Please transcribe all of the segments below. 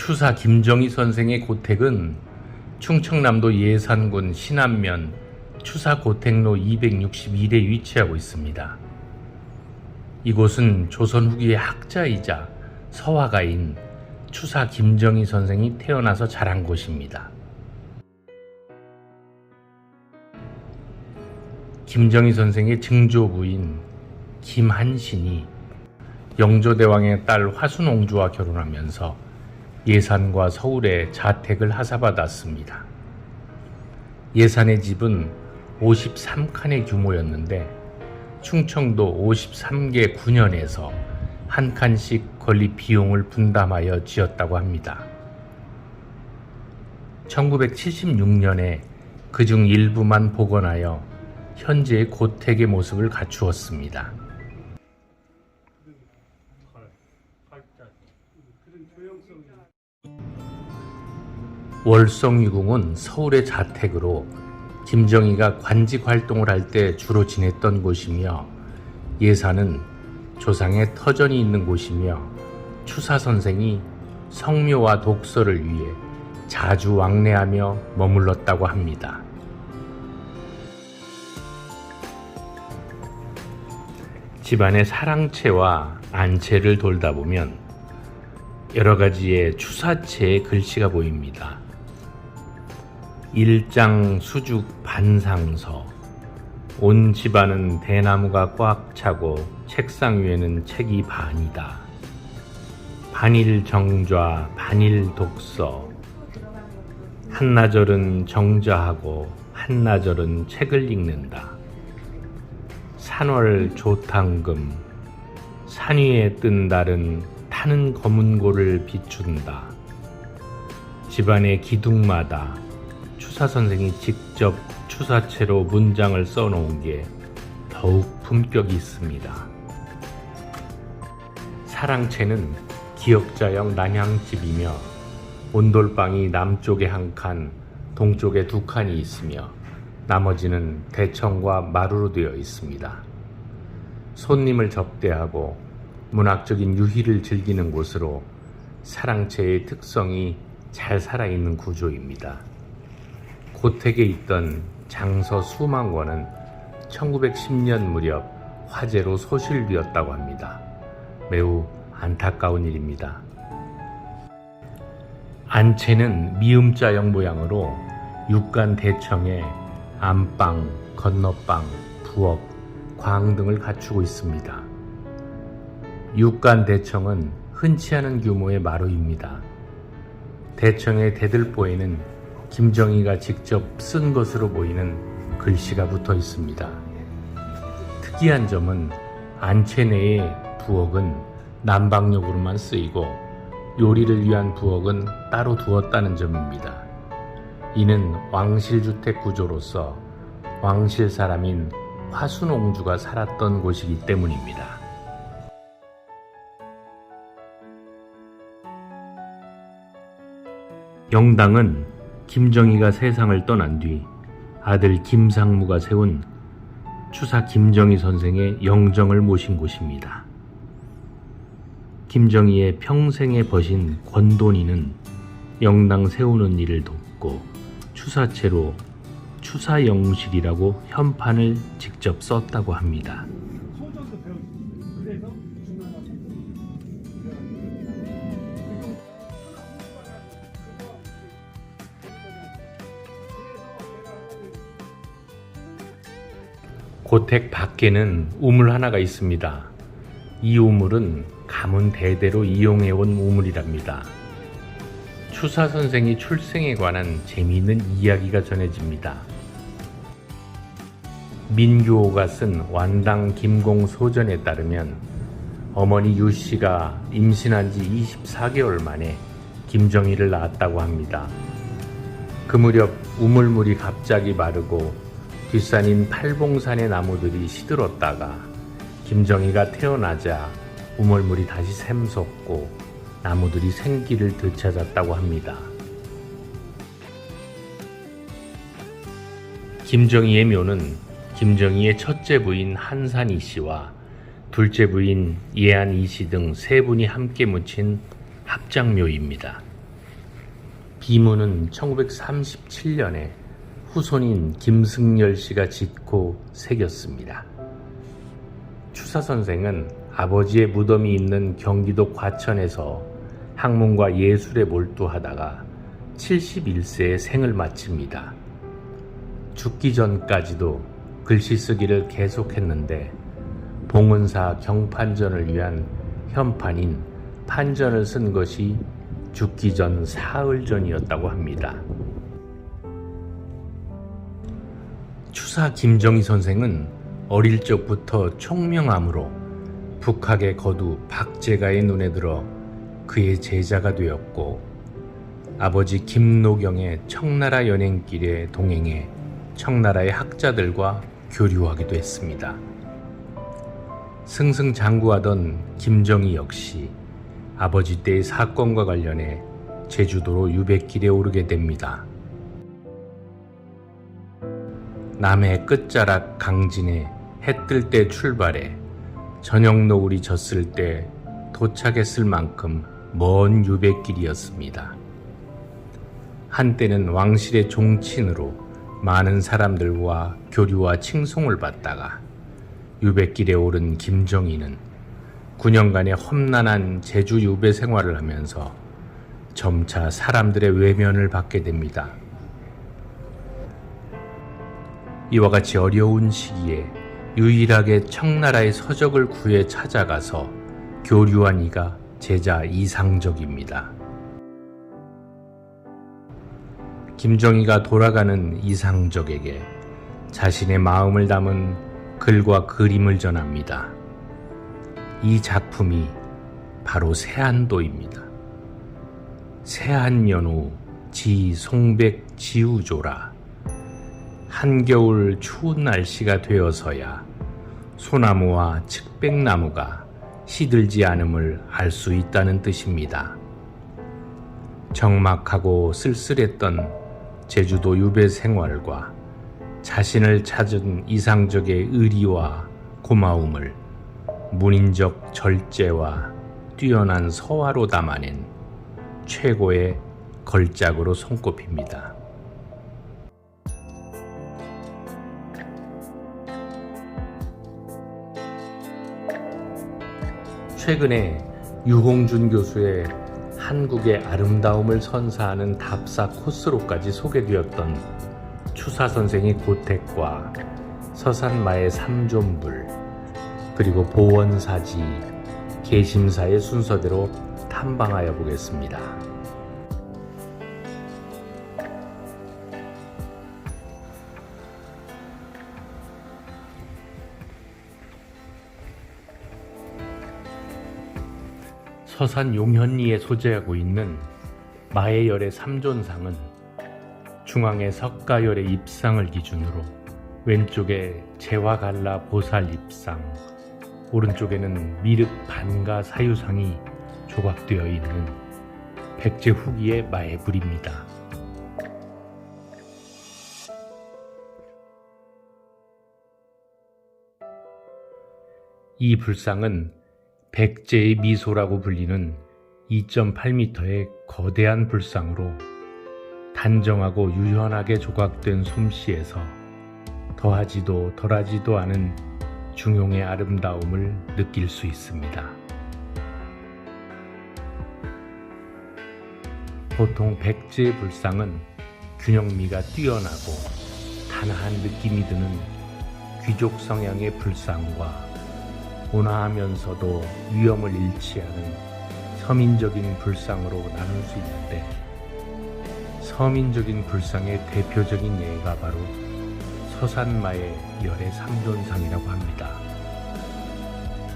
추사 김정희 선생의 고택은 충청남도 예산군 신안면 추사 고택로 261에 위치하고 있습니다. 이곳은 조선 후기의 학자이자 서화가인 추사 김정희 선생이 태어나서 자란 곳입니다. 김정희 선생의 증조부인 김한신이 영조대왕의 딸 화순옹주와 결혼하면서 예산과 서울에 자택을 하사받았습니다. 예산의 집은 53칸의 규모였는데 충청도 53개 군현에서 한 칸씩 건립 비용을 분담하여 지었다고 합니다. 1976년에 그중 일부만 복원하여 현재의 고택의 모습을 갖추었습니다. 월성유궁은 서울의 자택으로 김정희가 관직 활동을 할 때 주로 지냈던 곳이며, 예산은 조상의 터전이 있는 곳이며 추사 선생이 성묘와 독서를 위해 자주 왕래하며 머물렀다고 합니다. 집안의 사랑채와 안채를 돌다 보면 여러 가지의 추사체의 글씨가 보입니다. 일장 수죽 반상서, 온 집안은 대나무가 꽉 차고 책상 위에는 책이 반이다. 반일 정좌, 반일 독서. 한나절은 정좌하고 한나절은 책을 읽는다. 산월 조탕금, 산 위에 뜬 달은 타는 검은고를 비춘다. 집안의 기둥마다 추사 선생이 직접 추사체로 문장을 써놓은 게 더욱 품격이 있습니다. 사랑채는 기역자형 난향집이며 온돌방이 남쪽에 한 칸, 동쪽에 두 칸이 있으며 나머지는 대청과 마루로 되어 있습니다. 손님을 접대하고 문학적인 유희를 즐기는 곳으로 사랑채의 특성이 잘 살아있는 구조입니다. 고택에 있던 장서 수만 권은 1910년 무렵 화재로 소실되었다고 합니다. 매우 안타까운 일입니다. 안채는 미음자형 모양으로 육간 대청에 안방, 건너방, 부엌, 광 등을 갖추고 있습니다. 육간 대청은 흔치 않은 규모의 마루입니다. 대청의 대들보에는 김정희가 직접 쓴 것으로 보이는 글씨가 붙어 있습니다. 특이한 점은 안채 내의 부엌은 난방용으로만 쓰이고 요리를 위한 부엌은 따로 두었다는 점입니다. 이는 왕실주택 구조로서 왕실 사람인 화순옹주가 살았던 곳이기 때문입니다. 영당은 김정희가 세상을 떠난 뒤 아들 김상무가 세운 추사 김정희 선생의 영정을 모신 곳입니다. 김정희의 평생에 버신 권돈이는 영당 세우는 일을 돕고 추사체로 추사영실이라고 현판을 직접 썼다고 합니다. 고택 밖에는 우물 하나가 있습니다. 이 우물은 가문 대대로 이용해온 우물이랍니다. 추사 선생이 출생에 관한 재미있는 이야기가 전해집니다. 민규호가 쓴 완당 김공소전에 따르면 어머니 유씨가 임신한 지 24개월 만에 김정희를 낳았다고 합니다. 그 무렵 우물물이 갑자기 마르고 뒷산인 팔봉산의 나무들이 시들었다가 김정희가 태어나자 우물물이 다시 샘솟고 나무들이 생기를 되찾았다고 합니다. 김정희의 묘는 김정희의 첫째 부인 한산이 씨와 둘째 부인 예안 이씨 등 세 분이 함께 묻힌 합장묘입니다. 비문은 1937년에 후손인 김승열 씨가 짓고 새겼습니다. 추사 선생은 아버지의 무덤이 있는 경기도 과천에서 학문과 예술에 몰두하다가 71세에 생을 마칩니다. 죽기 전까지도 글씨 쓰기를 계속했는데 봉은사 경판전을 위한 현판인 판전을 쓴 것이 죽기 전 사흘 전이었다고 합니다. 추사 김정희 선생은 어릴 적부터 총명함으로 북학의 거두 박제가의 눈에 들어 그의 제자가 되었고, 아버지 김노경의 청나라 연행길에 동행해 청나라의 학자들과 교류하기도 했습니다. 승승장구하던 김정희 역시 아버지 때의 사건과 관련해 제주도로 유배길에 오르게 됩니다. 남해 끝자락 강진에 해 뜰 때 출발해 저녁 노을이 졌을 때 도착했을 만큼 먼 유배길이었습니다. 한때는 왕실의 종친으로 많은 사람들과 교류와 칭송을 받다가 유배길에 오른 김정희는 9년간의 험난한 제주 유배 생활을 하면서 점차 사람들의 외면을 받게 됩니다. 이와 같이 어려운 시기에 유일하게 청나라의 서적을 구해 찾아가서 교류한 이가 제자 이상적입니다. 김정희가 돌아가는 이상적에게 자신의 마음을 담은 글과 그림을 전합니다. 이 작품이 바로 세안도입니다. 세안연우 지 송백 지우조라. 한겨울 추운 날씨가 되어서야 소나무와 측백나무가 시들지 않음을 알 수 있다는 뜻입니다. 적막하고 쓸쓸했던 제주도 유배 생활과 자신을 찾은 이상적의 의리와 고마움을 문인적 절제와 뛰어난 서화로 담아낸 최고의 걸작으로 손꼽힙니다. 최근에 유홍준 교수의 한국의 아름다움을 선사하는 답사 코스로까지 소개되었던 추사 선생의 고택과 서산마의 삼존불, 그리고 보원사지, 계심사의 순서대로 탐방하여 보겠습니다. 서산 용현리에 소재하고 있는 마해열의 삼존상은 중앙에 석가열의 입상을 기준으로 왼쪽에 제화갈라 보살 입상, 오른쪽에는 미륵 반가 사유상이 조각되어 있는 백제 후기의 마해불입니다. 이 불상은 백제의 미소라고 불리는 2.8m의 거대한 불상으로 단정하고 유연하게 조각된 솜씨에서 더하지도 덜하지도 않은 중용의 아름다움을 느낄 수 있습니다. 보통 백제의 불상은 균형미가 뛰어나고 단아한 느낌이 드는 귀족 성향의 불상과 온화하면서도 위엄을 잃지 않은 서민적인 불상으로 나눌 수 있는데, 서민적인 불상의 대표적인 예가 바로 서산마의 열의 삼존상이라고 합니다.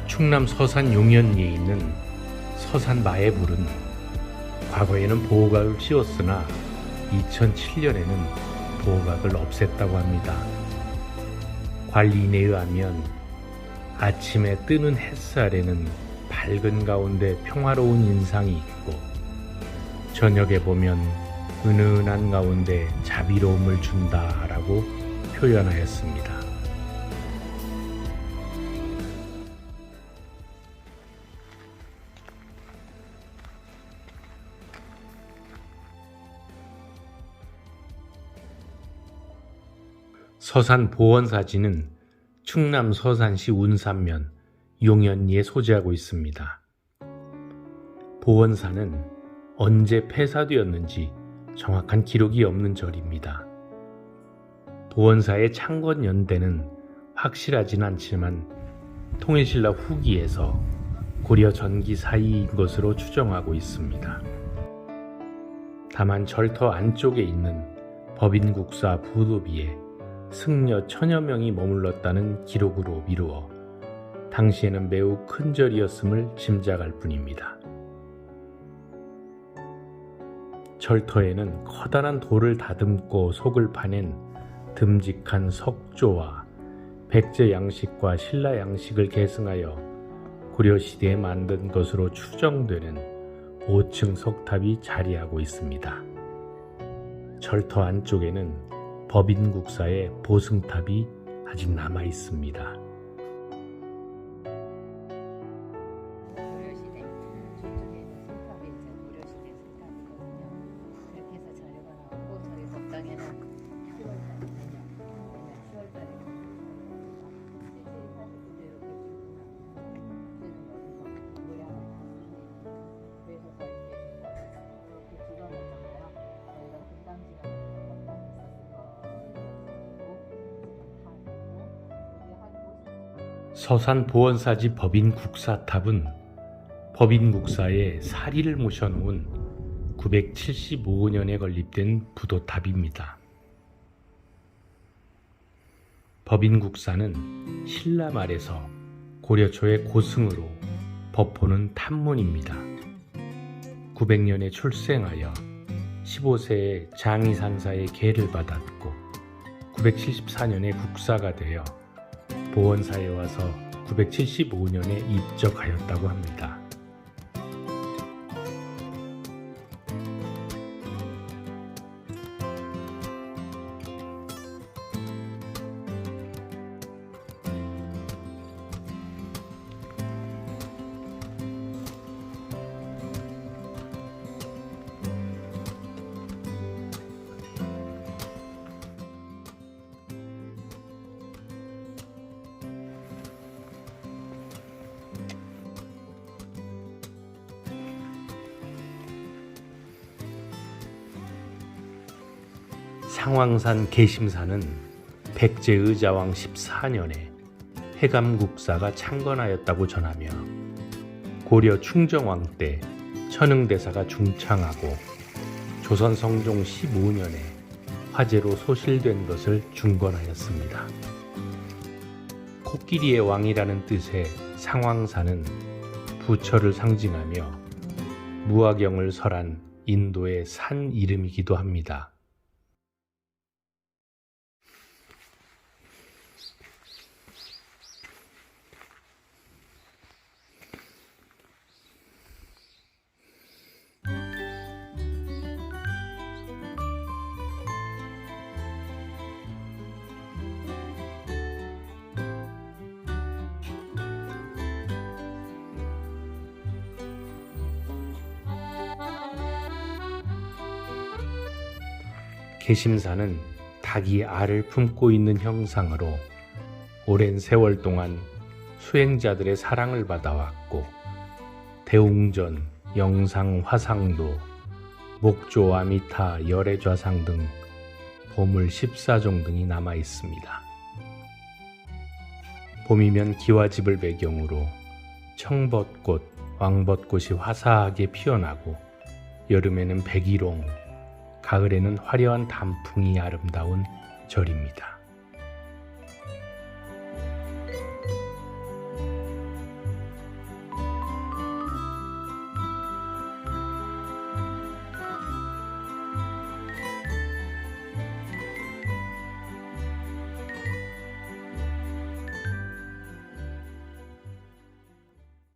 충남 서산 용현리에 있는 서산마의불은 과거에는 보호각을 씌웠으나 2007년에는 보호각을 없앴다고 합니다. 관리인에 의하면 아침에 뜨는 햇살에는 밝은 가운데 평화로운 인상이 있고, 저녁에 보면 은은한 가운데 자비로움을 준다라고 표현하였습니다. 서산 보원사지는 충남 서산시 운산면 용현리에 소재하고 있습니다. 보원사는 언제 폐사되었는지 정확한 기록이 없는 절입니다. 보원사의 창건 연대는 확실하진 않지만 통일신라 후기에서 고려 전기 사이인 것으로 추정하고 있습니다. 다만 절터 안쪽에 있는 법인국사 부도비에 승려 천여 명이 머물렀다는 기록으로 미루어 당시에는 매우 큰 절이었음을 짐작할 뿐입니다. 절터에는 커다란 돌을 다듬고 속을 파낸 듬직한 석조와 백제 양식과 신라 양식을 계승하여 고려시대에 만든 것으로 추정되는 5층 석탑이 자리하고 있습니다. 절터 안쪽에는 법인국사의 보승탑이 아직 남아 있습니다. 고려시대 저쪽에 있는 성탑이 이제 고려시대 성탑이거든요. 그렇게 해서 자료가 나오고 저희 법당에는 10월달이거든요. 10월달에 실질이 사실 그대로 배출구나. 그래서 여기서 모양을 그래서 이렇게 찍어놨잖아요. 저희가 분당 지역에 법당이 있었을 서산 보원사지 법인국사탑은 법인국사의 사리를 모셔놓은 975년에 건립된 부도탑입니다. 법인국사는 신라 말에서 고려 초의 고승으로 법호는 탐문입니다. 900년에 출생하여 15세에 장의상사의 계를 받았고 974년에 국사가 되어 보원사에 와서 975년에 입적하였다고 합니다. 상왕산 계심사는 백제의자왕 14년에 해감국사가 창건하였다고 전하며 고려 충정왕 때 천흥대사가 중창하고 조선 성종 15년에 화재로 소실된 것을 중건하였습니다. 코끼리의 왕이라는 뜻의 상왕산은 부처를 상징하며 무화경을 설한 인도의 산 이름이기도 합니다. 계심사는 닭이 알을 품고 있는 형상으로 오랜 세월 동안 수행자들의 사랑을 받아왔고 대웅전, 영상, 화상도, 목조, 아미타, 열애좌상 등 보물 14종 등이 남아 있습니다. 봄이면 기와집을 배경으로 청벚꽃, 왕벚꽃이 화사하게 피어나고 여름에는 백일홍, 가을에는 화려한 단풍이 아름다운 절입니다.